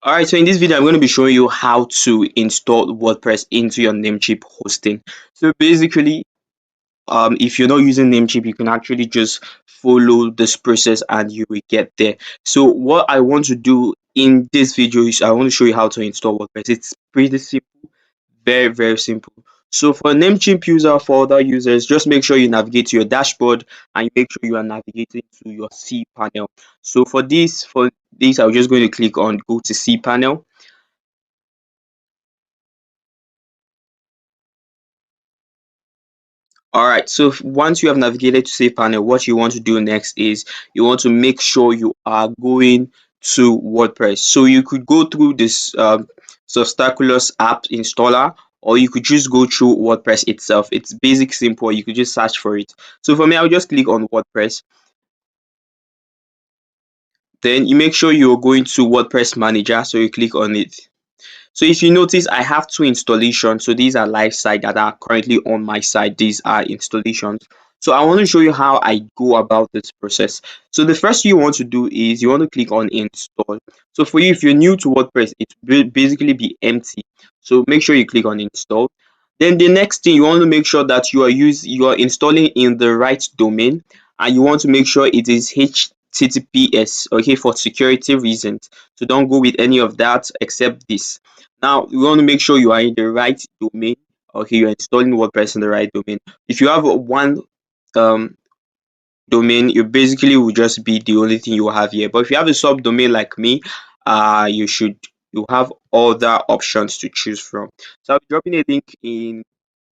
Alright, so in this video, I'm going to be showing you how to install WordPress into your Namecheap hosting. So basically, if you're not using Namecheap, you can actually just follow this process and you will get there. So what I want to do in this video is I want to show you how to install WordPress. It's pretty simple, very simple. So for Namecheap user, for other users, just make sure you navigate to your dashboard and you make sure you are navigating to your cPanel. So for this, I'm just going to click on go to cPanel. All right, so once you have navigated to Save Panel, what you want to do next is you want to make sure you are going to WordPress. So you could go through this Substaculous app installer, or you could just go through WordPress itself. It's basic, simple. You could just search for it. So for me, I'll just click on WordPress. Then you make sure you're going to WordPress Manager, so you click on it. So if you notice, I have two installations. So these are live site that are currently on my side. These are installations. So I want to show you how I go about this process. So the first you want to do is you want to click on install. So for you, if you're new to WordPress, it will basically be empty. So make sure you click on install. Then the next thing you want to make sure that you are installing in the right domain, and you want to make sure it is HTTPS, okay, for security reasons. So don't go with any of that except this. Now you want to make sure you are in the right domain. Okay, you're installing WordPress in the right domain. If you have one um domain, you basically will just be the only thing you will have here. But if you have a subdomain like me, you have other options to choose from. So I'll be dropping a link in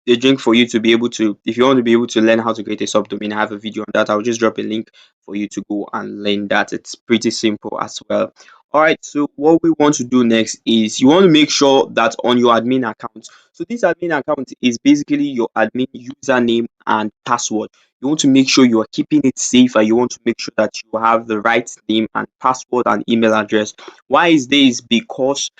the link for you to be able to, if you want to be able to learn how to create a subdomain. I have a video on that. I'll just drop a link for you to go and learn that. It's pretty simple as well. All right, so what we want to do next is you want to make sure that on your admin account, so this admin account is basically your admin username and password. You want to make sure you are keeping it safe, and you want to make sure that you have the right name and password and email address. Why is this? Because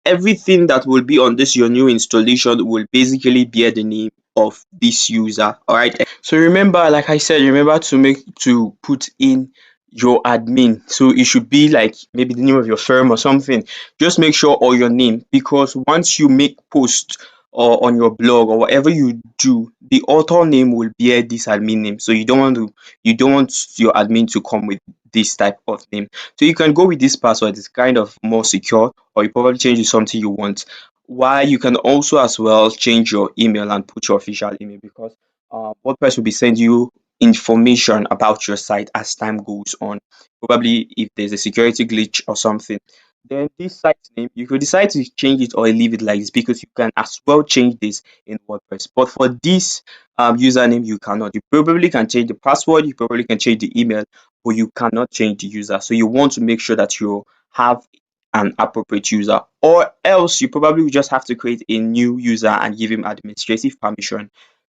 everything that will be on this your new installation will basically bear the name of this user. All right, so remember, like I said, remember to put in your admin. So it should be like maybe the name of your firm or something. Just make sure, or your name, because once you make post or on your blog or whatever you do, the author name will bear this admin name. So you don't want your admin to come with this type of name. So you can go with this password. It's kind of more secure, or you probably change it to something you want. Why, you can also as well change your email and put your official email, because WordPress will be sending you information about your site as time goes on. Probably if there's a security glitch or something. Then this site name, you could decide to change it or leave it like this, because you can as well change this in WordPress. But for this username, you cannot. You probably can change the password, you probably can change the email, but you cannot change the user. So you want to make sure that you have an appropriate user, or else you probably will just have to create a new user and give him administrative permission.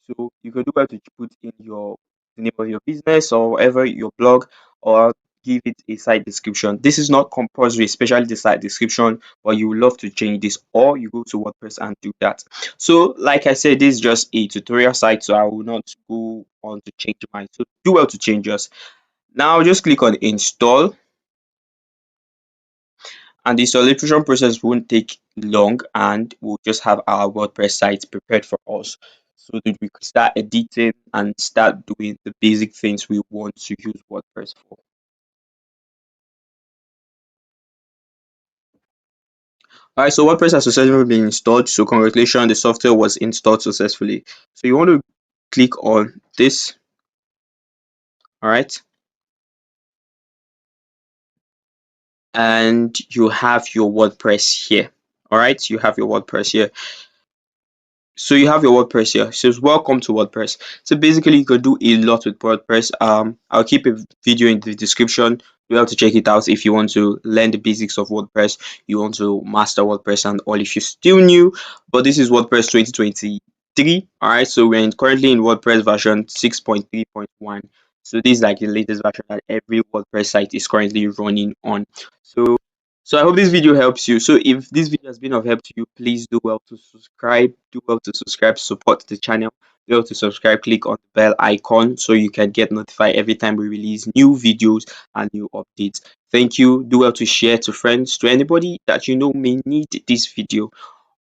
So you could do well to put in the name of your business or whatever, your blog, or give it a site description. This is not compulsory, especially the site description, but you would love to change this, or you go to WordPress and do that. So like I said, this is just a tutorial site, so I will not go on to change mine. So do well to change yours. Now just click on install, and the installation process won't take long, and we'll just have our WordPress site prepared for us so that we could start editing and start doing the basic things we want to use WordPress for. All right, so WordPress has successfully been installed. So congratulations, the software was installed successfully. So you want to click on this. All right, and you have your WordPress here. All right, you have your WordPress here. So you have your WordPress here. It says welcome to WordPress. So basically you can do a lot with WordPress. I'll keep a video in the description. You have to check it out if you want to learn the basics of WordPress, you want to master WordPress and all. If you're still new, but this is WordPress 2023. All right, so currently in WordPress version 6.3.1. So this is like the latest version that every WordPress site is currently running on. So I hope this video helps you. So if this video has been of help to you, please do well to subscribe. Do well to subscribe, support the channel. well to subscribe, click on the bell icon so you can get notified every time we release new videos and new updates. Thank you. Do well to share to friends, to anybody that you know may need this video.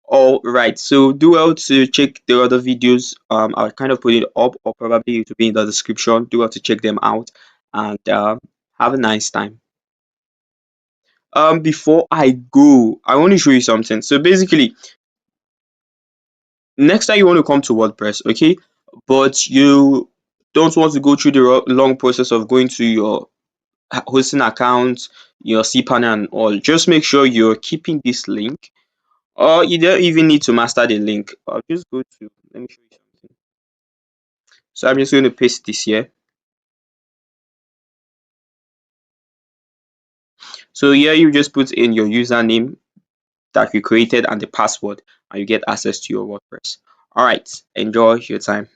All right, so do well to check the other videos. I'll kind of put it up, or probably it will be in the description. Do well to check them out, and have a nice time. Before I go, I want to show you something. So basically, next time you want to come to WordPress, okay, but you don't want to go through the long process of going to your hosting account, your cPanel and all, just make sure you're keeping this link, or you don't even need to master the link. I'll just go to, let me show you something. So I'm just going to paste this here. So here you just put in your username that you created and the password, and you get access to your WordPress. All right, enjoy your time.